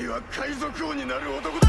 は海賊王になる男だ。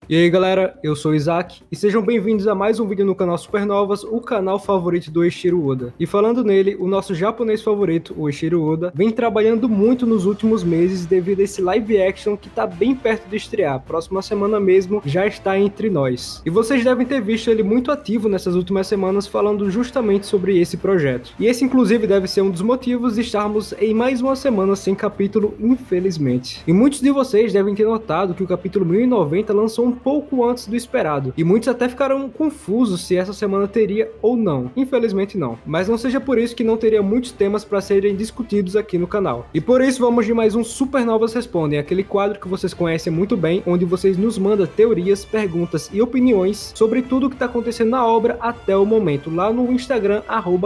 E aí galera, eu sou o Isaac e sejam bem-vindos a mais um vídeo no canal Supernovas, o canal favorito do Eiichiro Oda. E falando nele, o nosso japonês favorito, o Eiichiro Oda, vem trabalhando muito nos últimos meses devido a esse live action que tá bem perto de estrear. Próxima semana mesmo já está entre nós. E vocês devem ter visto ele muito ativo nessas últimas semanas falando justamente sobre esse projeto. E esse inclusive deve ser um dos motivos de estarmos em mais uma semana sem capítulo, infelizmente. E muitos de vocês devem ter notado que o capítulo 1090 lançou um pouco antes do esperado, e muitos até ficaram confusos se essa semana teria ou não. Infelizmente não, mas não seja por isso que não teria muitos temas para serem discutidos aqui no canal. E por isso vamos de mais um Supernovas Respondem, aquele quadro que vocês conhecem muito bem, onde vocês nos mandam teorias, perguntas e opiniões sobre tudo que está acontecendo na obra até o momento, lá no Instagram,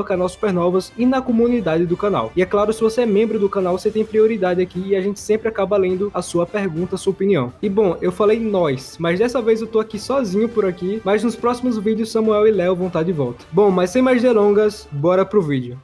@canal Supernovas, e na comunidade do canal. E é claro, se você é membro do canal, você tem prioridade aqui e a gente sempre acaba lendo a sua pergunta, a sua opinião. E bom, eu falei nós, mas dessa vez eu tô aqui sozinho por aqui, mas nos próximos vídeos Samuel e Léo vão estar de volta. Bom, mas sem mais delongas, bora pro vídeo.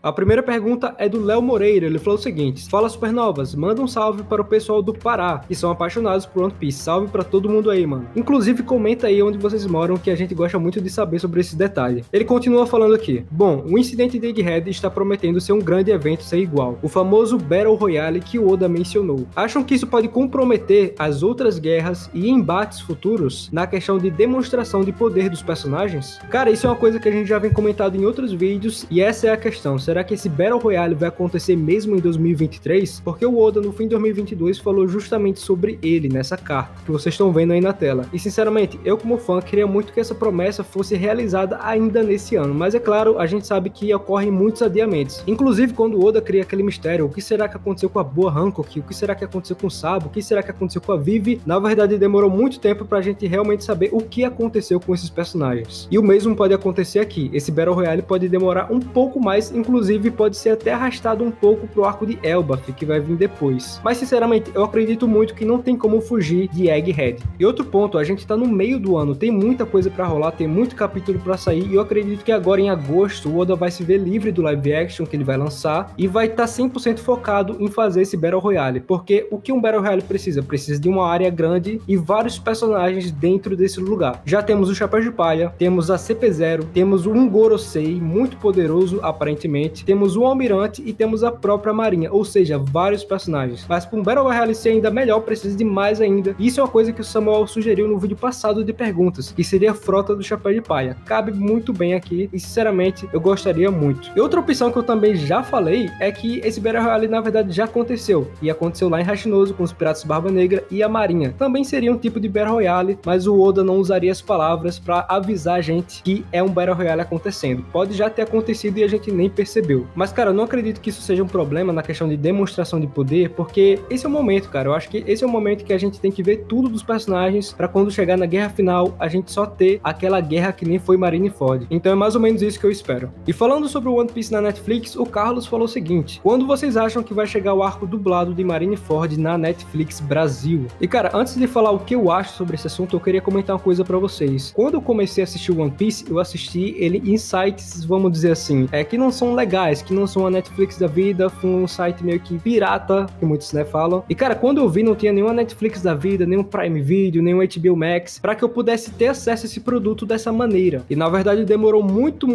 A primeira pergunta é do Léo Moreira, ele falou o seguinte: fala Supernovas, manda um salve para o pessoal do Pará, que são apaixonados por One Piece, salve para todo mundo aí, mano. Inclusive comenta aí onde vocês moram, que a gente gosta muito de saber sobre esse detalhe. Ele continua falando aqui: bom, o incidente de Egghead está prometendo ser um grande evento sem igual, o famoso Battle Royale que o Oda mencionou. Acham que isso pode comprometer as outras guerras e embates futuros na questão de demonstração de poder dos personagens? Cara, isso é uma coisa que a gente já vem comentado em outros vídeos, e essa é a questão. Será que esse Battle Royale vai acontecer mesmo em 2023? Porque o Oda no fim de 2022 falou justamente sobre ele nessa carta que vocês estão vendo aí na tela. E sinceramente, eu como fã queria muito que essa promessa fosse realizada ainda nesse ano, mas é claro, a gente sabe que ocorrem muitos adiamentos. Inclusive quando o Oda cria aquele mistério, o que será que aconteceu com a Boa Hancock, o que será que aconteceu com o Sabo, o que será que aconteceu com a Vivi, na verdade demorou muito tempo pra gente realmente saber o que aconteceu com esses personagens. E o mesmo pode acontecer aqui, esse Battle Royale pode demorar um pouco mais, inclusive pode ser até arrastado um pouco pro arco de Elbaf, que vai vir depois. Mas sinceramente, eu acredito muito que não tem como fugir de Egghead. E outro ponto, a gente tá no meio do ano, tem muita coisa pra rolar, tem muito capítulo pra sair, e eu acredito que agora em agosto o Oda vai se ver livre do live action que ele vai lançar, e vai estar 100% focado em fazer esse Battle Royale, porque o que um Battle Royale precisa? Precisa de uma área grande e vários personagens dentro desse lugar. Já temos o Chapéu de Palha, temos a CP0, temos um Gorosei, muito poderoso aparentemente, temos o Almirante e temos a própria Marinha, ou seja, vários personagens. Mas para um Battle Royale ser ainda melhor, precisa de mais ainda. E isso é uma coisa que o Samuel sugeriu no vídeo passado de perguntas, que seria a frota do Chapéu de Palha. Cabe muito bem aqui e sinceramente eu gostaria muito. E outra opção que eu também já falei é que esse Battle Royale na verdade já aconteceu, e aconteceu lá em Hashinozo com os Piratas Barba Negra e a Marinha. Também seria um tipo de Battle Royale, mas o Oda não usaria as palavras para avisar a gente que é um Battle Royale acontecendo. Pode já ter acontecido e a gente nem percebeu. Mas cara, eu não acredito que isso seja um problema na questão de demonstração de poder, porque esse é o momento, cara. Eu acho que esse é o momento que a gente tem que ver tudo dos personagens pra quando chegar na guerra final, a gente só ter aquela guerra que nem foi Marineford. Então é mais ou menos isso que eu espero. E falando sobre o One Piece na Netflix, o Carlos falou o seguinte: quando vocês acham que vai chegar o arco dublado de Marineford na Netflix Brasil? E cara, antes de falar o que eu acho sobre esse assunto, eu queria comentar uma coisa pra vocês. Quando eu comecei a assistir o One Piece, eu assisti ele em sites, vamos dizer assim, que não são legais, que não são a Netflix da vida, foi um site meio que pirata, que muitos falam. E cara, quando eu vi, não tinha nenhuma Netflix da vida, nenhum Prime Video, nenhum HBO Max, pra que eu pudesse ter acesso a esse produto dessa maneira. E na verdade demorou muito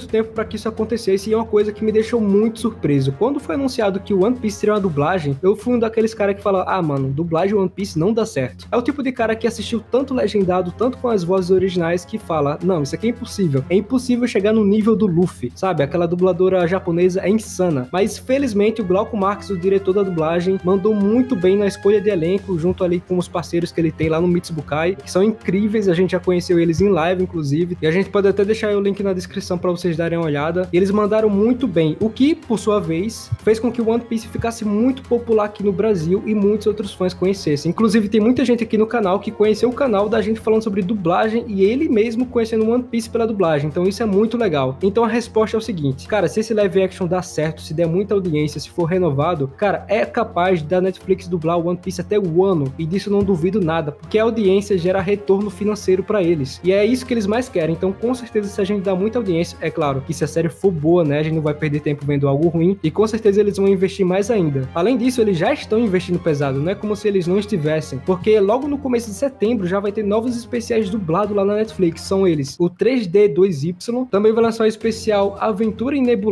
tempo pra que isso acontecesse, e é uma coisa que me deixou muito surpreso. Quando foi anunciado que o One Piece teria uma dublagem, eu fui um daqueles caras que fala: ah mano, dublagem One Piece não dá certo. É o tipo de cara que assistiu tanto legendado, tanto com as vozes originais, que fala: não, isso aqui é impossível chegar no nível do Luffy, sabe? Aquela dubladora japonesa é insana. Mas felizmente o Glauco Marques, o diretor da dublagem, mandou muito bem na escolha de elenco, junto ali com os parceiros que ele tem lá no Mitsubukai, que são incríveis. A gente já conheceu eles em live, inclusive, e a gente pode até deixar aí o link na descrição para vocês darem uma olhada. E eles mandaram muito bem, o que, por sua vez, fez com que o One Piece ficasse muito popular aqui no Brasil e muitos outros fãs conhecessem. Inclusive, tem muita gente aqui no canal que conheceu o canal da gente falando sobre dublagem e ele mesmo conhecendo o One Piece pela dublagem. Então isso é muito legal. Então a resposta é o seguinte: cara, se esse live action dar certo, se der muita audiência, se for renovado, cara, é capaz da Netflix dublar One Piece até o ano, e disso eu não duvido nada, porque a audiência gera retorno financeiro pra eles, e é isso que eles mais querem. Então com certeza, se a gente dá muita audiência, é claro que se a série for boa, né, a gente não vai perder tempo vendo algo ruim, e com certeza eles vão investir mais ainda. Além disso, eles já estão investindo pesado, não é como se eles não estivessem, porque logo no começo de setembro já vai ter novos especiais dublados lá na Netflix, são eles o 3D2Y, também vai lançar o especial Aventura em Nebulândia,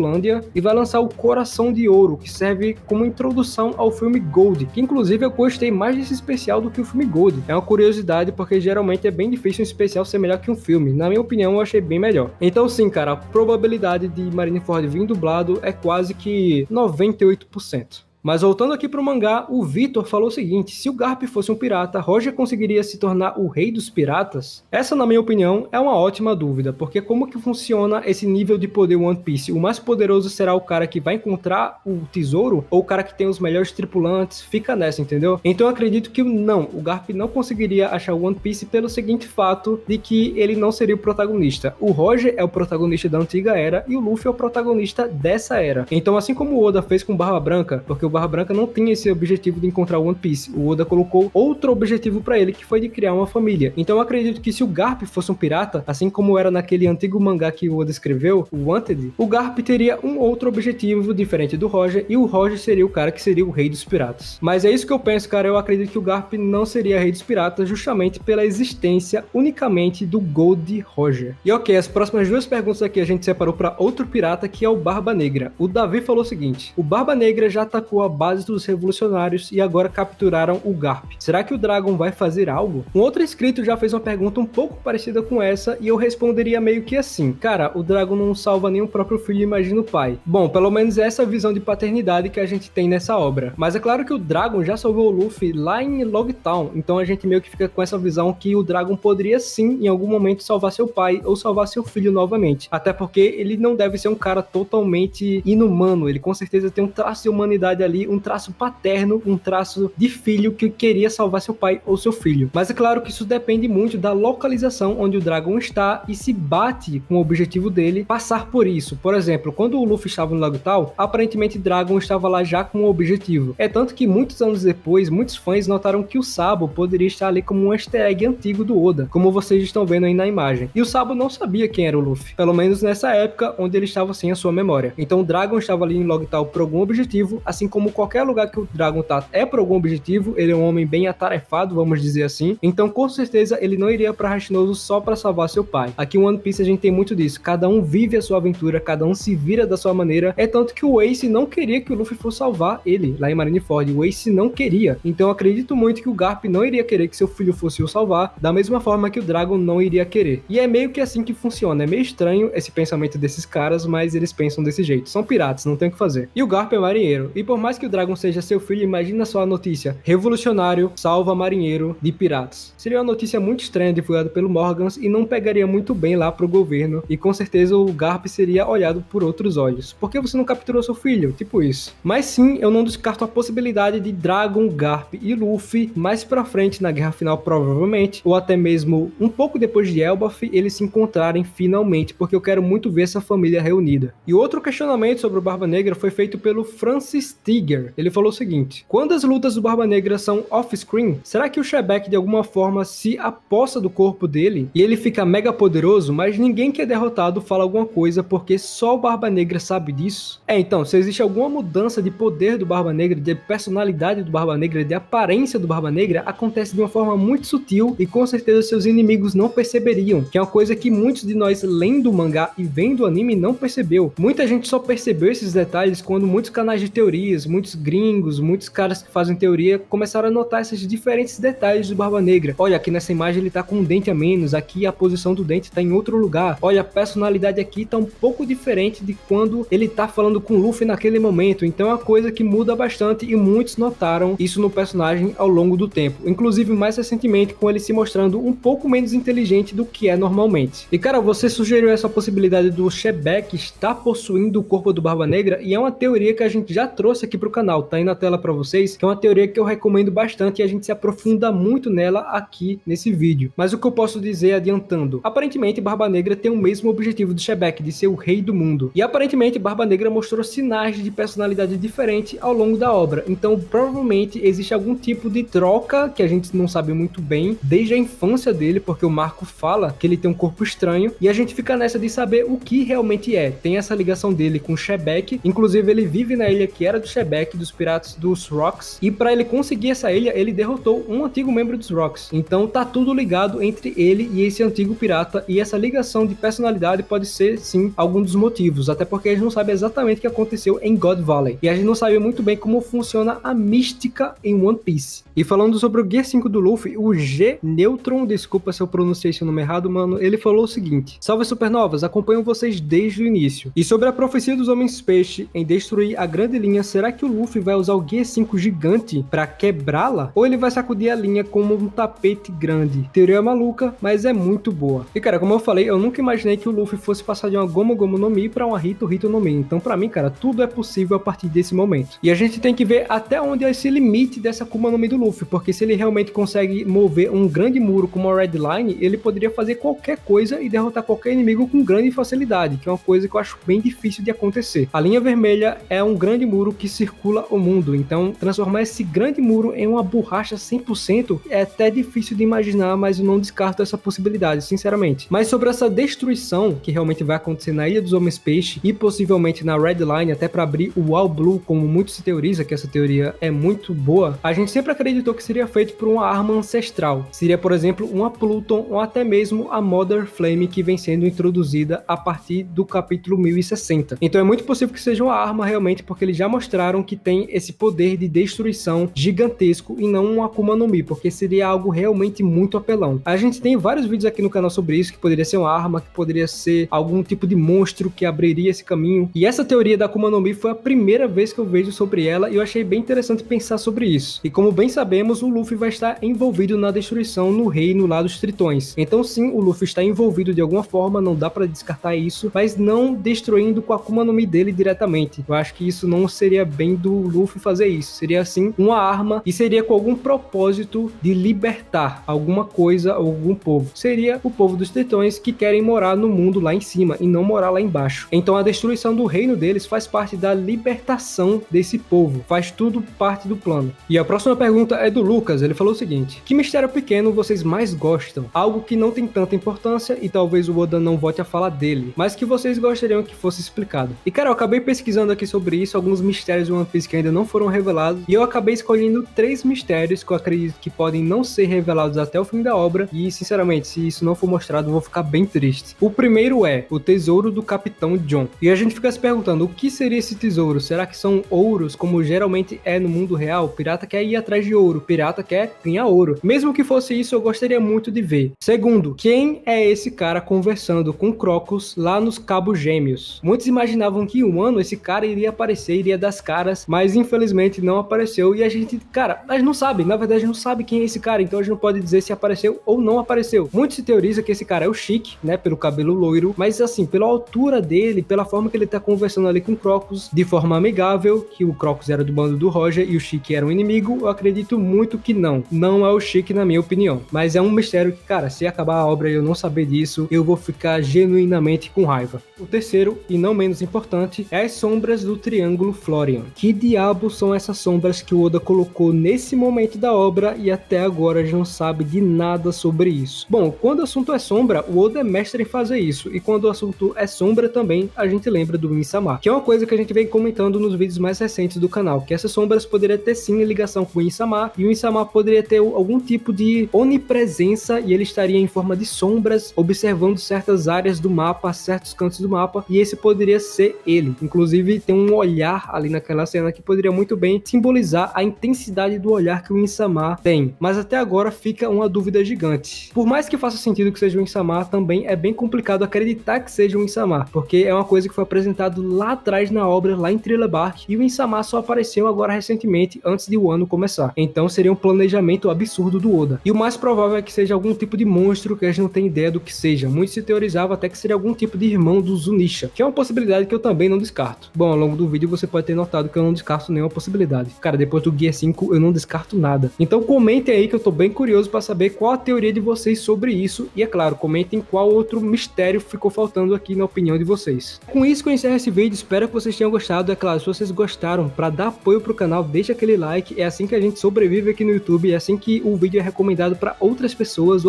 e vai lançar o Coração de Ouro, que serve como introdução ao filme Gold, que inclusive eu gostei mais desse especial do que o filme Gold. É uma curiosidade, porque geralmente é bem difícil um especial ser melhor que um filme. Na minha opinião, eu achei bem melhor. Então sim, cara, a probabilidade de Marineford vir dublado é quase que 98%. Mas voltando aqui pro mangá, o Vitor falou o seguinte: se o Garp fosse um pirata, Roger conseguiria se tornar o rei dos piratas? Essa, na minha opinião, é uma ótima dúvida, porque como que funciona esse nível de poder One Piece? O mais poderoso será o cara que vai encontrar o tesouro, ou o cara que tem os melhores tripulantes? Fica nessa, entendeu? Então eu acredito que não, o Garp não conseguiria achar o One Piece pelo seguinte fato de que ele não seria o protagonista. O Roger é o protagonista da antiga era e o Luffy é o protagonista dessa era. Então assim como o Oda fez com Barba Branca, porque o Barba Branca não tinha esse objetivo de encontrar o One Piece, o Oda colocou outro objetivo pra ele, que foi de criar uma família. Então eu acredito que se o Garp fosse um pirata, assim como era naquele antigo mangá que o Oda escreveu, o Wanted, o Garp teria um outro objetivo diferente do Roger, e o Roger seria o cara que seria o rei dos piratas. Mas é isso que eu penso, cara. Eu acredito que o Garp não seria rei dos piratas justamente pela existência unicamente do Gold Roger. E ok, as próximas duas perguntas aqui a gente separou para outro pirata, que é o Barba Negra. O Davi falou o seguinte: o Barba Negra já atacou a base dos revolucionários e agora capturaram o Garp. Será que o Dragon vai fazer algo? Um outro inscrito já fez uma pergunta um pouco parecida com essa e eu responderia meio que assim: cara, o Dragon não salva nem o próprio filho, imagina o pai. Bom, pelo menos essa é a visão de paternidade que a gente tem nessa obra. Mas é claro que o Dragon já salvou o Luffy lá em Logtown, então a gente meio que fica com essa visão que o Dragon poderia sim, em algum momento, salvar seu pai ou salvar seu filho novamente. Até porque ele não deve ser um cara totalmente inumano, ele com certeza tem um traço de humanidade ali, um traço paterno, um traço de filho que queria salvar seu pai ou seu filho. Mas é claro que isso depende muito da localização onde o Dragon está e se bate com o objetivo dele passar por isso. Por exemplo, quando o Luffy estava no Logtown, aparentemente Dragon estava lá já com o objetivo. É tanto que muitos anos depois, muitos fãs notaram que o Sabo poderia estar ali como um easter egg antigo do Oda, como vocês estão vendo aí na imagem. E o Sabo não sabia quem era o Luffy, pelo menos nessa época onde ele estava sem a sua memória. Então o Dragon estava ali em Logtown por algum objetivo, assim como qualquer lugar que o Dragon tá é por algum objetivo. Ele é um homem bem atarefado, vamos dizer assim. Então com certeza ele não iria pra Hashinozu só pra salvar seu pai. Aqui em One Piece a gente tem muito disso, cada um vive a sua aventura, cada um se vira da sua maneira. É tanto que o Ace não queria que o Luffy fosse salvar ele lá em Marineford, o Ace não queria. Então eu acredito muito que o Garp não iria querer que seu filho fosse o salvar, da mesma forma que o Dragon não iria querer. E é meio que assim que funciona. É meio estranho esse pensamento desses caras, mas eles pensam desse jeito. São piratas, não tem o que fazer. E o Garp é marinheiro, e por mais que o Dragon seja seu filho, imagina só a notícia: revolucionário salva marinheiro de piratas. Seria uma notícia muito estranha divulgada pelo Morgans e não pegaria muito bem lá pro governo, e com certeza o Garp seria olhado por outros olhos. Por que você não capturou seu filho? Tipo isso. Mas sim, eu não descarto a possibilidade de Dragon, Garp e Luffy mais pra frente na guerra final, provavelmente, ou até mesmo um pouco depois de Elbaf, eles se encontrarem finalmente, porque eu quero muito ver essa família reunida. E outro questionamento sobre o Barba Negra foi feito pelo Francis Tiger. Ele falou o seguinte: quando as lutas do Barba Negra são off-screen, será que o Shebek de alguma forma se apossa do corpo dele e ele fica mega poderoso, mas ninguém que é derrotado fala alguma coisa porque só o Barba Negra sabe disso? Então, se existe alguma mudança de poder do Barba Negra, de personalidade do Barba Negra, de aparência do Barba Negra, acontece de uma forma muito sutil e com certeza seus inimigos não perceberiam, que é uma coisa que muitos de nós lendo o mangá e vendo o anime não percebeu. Muita gente só percebeu esses detalhes quando muitos canais de teorias, muitos gringos, muitos caras que fazem teoria começaram a notar esses diferentes detalhes do Barba Negra. Olha, aqui nessa imagem ele tá com um dente a menos, aqui a posição do dente tá em outro lugar. Olha, a personalidade aqui tá um pouco diferente de quando ele tá falando com o Luffy naquele momento. Então é uma coisa que muda bastante e muitos notaram isso no personagem ao longo do tempo. Inclusive mais recentemente com ele se mostrando um pouco menos inteligente do que é normalmente. E cara, você sugeriu essa possibilidade do Shebek estar possuindo o corpo do Barba Negra e é uma teoria que a gente já trouxe aqui aqui pro canal, tá aí na tela pra vocês, que é uma teoria que eu recomendo bastante e a gente se aprofunda muito nela aqui nesse vídeo. Mas o que eu posso dizer adiantando? Aparentemente Barba Negra tem o mesmo objetivo do Shebek, de ser o rei do mundo. E aparentemente Barba Negra mostrou sinais de personalidade diferente ao longo da obra. Então provavelmente existe algum tipo de troca que a gente não sabe muito bem desde a infância dele, porque o Marco fala que ele tem um corpo estranho e a gente fica nessa de saber o que realmente é. Tem essa ligação dele com o Shebek, inclusive ele vive na ilha que era do Shebek, dos piratas dos Rocks, e para ele conseguir essa ilha, ele derrotou um antigo membro dos Rocks. Então tá tudo ligado entre ele e esse antigo pirata, e essa ligação de personalidade pode ser sim algum dos motivos, até porque a gente não sabe exatamente o que aconteceu em God Valley, e a gente não sabe muito bem como funciona a mística em One Piece. E falando sobre o Gear 5 do Luffy, o G Neutron, desculpa se eu pronunciei esse nome errado, mano, ele falou o seguinte: salve supernovas, acompanho vocês desde o início. E sobre a profecia dos Homens Peixe em destruir a grande linha, será que o Luffy vai usar o Gear 5 gigante pra quebrá-la? Ou ele vai sacudir a linha como um tapete grande? Teoria maluca, mas é muito boa. E cara, como eu falei, eu nunca imaginei que o Luffy fosse passar de uma Gomu Gomu no Mi pra uma Hito Hito no Mi. Então pra mim, cara, tudo é possível a partir desse momento. E a gente tem que ver até onde é esse limite dessa Akuma no Mi do Luffy, porque se ele realmente consegue mover um grande muro como a Red Line, ele poderia fazer qualquer coisa e derrotar qualquer inimigo com grande facilidade, que é uma coisa que eu acho bem difícil de acontecer. A linha vermelha é um grande muro que circula o mundo, então transformar esse grande muro em uma borracha 100% é até difícil de imaginar, mas eu não descarto essa possibilidade, sinceramente. Mas sobre essa destruição que realmente vai acontecer na Ilha dos Homens Peixe e possivelmente na Red Line, até para abrir o All Blue, como muito se teoriza, que essa teoria é muito boa, a gente sempre acreditou que seria feito por uma arma ancestral. Seria, por exemplo, uma Pluton ou até mesmo a Mother Flame, que vem sendo introduzida a partir do capítulo 1060. Então é muito possível que seja uma arma realmente, porque eles já mostraram que tem esse poder de destruição gigantesco e não um Akuma no Mi, porque seria algo realmente muito apelão. A gente tem vários vídeos aqui no canal sobre isso, que poderia ser uma arma, que poderia ser algum tipo de monstro que abriria esse caminho. E essa teoria da Akuma no Mi foi a primeira vez que eu vejo sobre ela e eu achei bem interessante pensar sobre isso. E como bem sabemos, o Luffy vai estar envolvido na destruição no reino lá dos Tritões. Então sim, o Luffy está envolvido de alguma forma, não dá pra descartar isso, mas não destruindo com a Akuma no Mi dele diretamente. Eu acho que isso não seria bem do Luffy fazer isso. Seria assim uma arma e seria com algum propósito de libertar alguma coisa, algum povo. Seria o povo dos Tritões que querem morar no mundo lá em cima e não morar lá embaixo. Então a destruição do reino deles faz parte da libertação desse povo. Faz tudo parte do plano. E a próxima pergunta é do Lucas. Ele falou o seguinte: que mistério pequeno vocês mais gostam? Algo que não tem tanta importância e talvez o Oda não volte a falar dele, mas que vocês gostariam que fosse explicado. E cara, eu acabei pesquisando aqui sobre isso, alguns mistérios de One Piece que ainda não foram revelados, e eu acabei escolhendo 3 mistérios que eu acredito que podem não ser revelados até o fim da obra, e sinceramente, se isso não for mostrado, eu vou ficar bem triste. O primeiro é o tesouro do Capitão John. E a gente fica se perguntando, o que seria esse tesouro? Será que são ouros, como geralmente é no mundo real? O pirata quer ir atrás de ouro, o pirata quer ganhar ouro. Mesmo que fosse isso, eu gostaria muito de ver. Segundo, quem é esse cara conversando com Crocus lá nos Cabos Gêmeos? Muitos imaginavam que em um ano esse cara iria aparecer, iria dar as caras, mas infelizmente não apareceu, e a gente, cara, a gente não sabe, na verdade a gente não sabe quem é esse cara, então a gente não pode dizer se apareceu ou não apareceu. Muito se teoriza que esse cara é o Chique, né, pelo cabelo loiro, mas assim, pela altura dele, pela forma que ele tá conversando ali com o Crocus, de forma amigável, que o Crocus era do bando do Roger e o Chique era um inimigo, eu acredito muito que não é o Chique na minha opinião, mas é um mistério que, cara, se acabar a obra e eu não saber disso, eu vou ficar genuinamente com raiva. O terceiro, e não menos importante, é as sombras do Triângulo Florian. Que diabo são essas sombras que o Oda colocou nesse momento da obra e até agora a gente não sabe de nada sobre isso? Bom, quando o assunto é sombra, o Oda é mestre em fazer isso, e quando o assunto é sombra também, a gente lembra do Insama, que é uma coisa que a gente vem comentando nos vídeos mais recentes do canal, que essas sombras poderiam ter sim ligação com o Insama, e o Insama poderia ter algum tipo de onipresença, e ele estaria em forma de sombras, observando certas áreas do mapa, certos cantos do mapa, e esse poderia ser ele. Inclusive, tem um olhar ali naquela cena que poderia muito bem simbolizar a intensidade do olhar que o Insama tem. Mas até agora fica uma dúvida gigante. Por mais que faça sentido que seja o Insama, também é bem complicado acreditar que seja o Insama, porque é uma coisa que foi apresentado lá atrás na obra, lá em Thriller Bark, e o Insama só apareceu agora recentemente, antes de o ano começar. Então seria um planejamento absurdo do Oda. E o mais provável é que seja algum tipo de monstro que a gente não tem ideia do que seja. Muito se teorizava até que seria algum tipo de irmão do Zunisha, que é uma possibilidade que eu também não descarto. Bom, ao longo do vídeo você pode ter notado ligado que eu não descarto nenhuma possibilidade. Cara, depois do Gear 5 eu não descarto nada. Então comentem aí que eu tô bem curioso pra saber qual a teoria de vocês sobre isso. E é claro, comentem qual outro mistério ficou faltando aqui na opinião de vocês. Com isso que eu encerro esse vídeo, espero que vocês tenham gostado. É claro, se vocês gostaram, pra dar apoio pro canal, deixa aquele like. É assim que a gente sobrevive aqui no YouTube, é assim que o vídeo é recomendado pra outras pessoas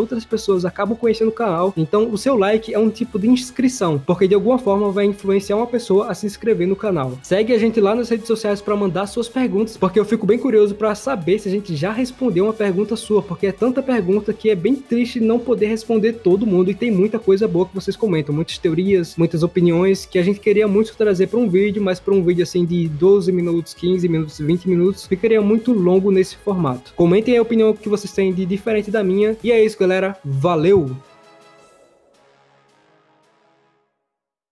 acabam conhecendo o canal. Então o seu like é um tipo de inscrição, porque de alguma forma vai influenciar uma pessoa a se inscrever no canal. Segue a gente lá nas redes sociais para mandar suas perguntas, porque eu fico bem curioso para saber se a gente já respondeu uma pergunta sua, porque é tanta pergunta que é bem triste não poder responder todo mundo, e tem muita coisa boa que vocês comentam, muitas teorias, muitas opiniões que a gente queria muito trazer para um vídeo, mas para um vídeo assim de 12 minutos, 15 minutos, 20 minutos, ficaria muito longo nesse formato. Comentem a opinião que vocês têm de diferente da minha, e é isso, galera. Valeu!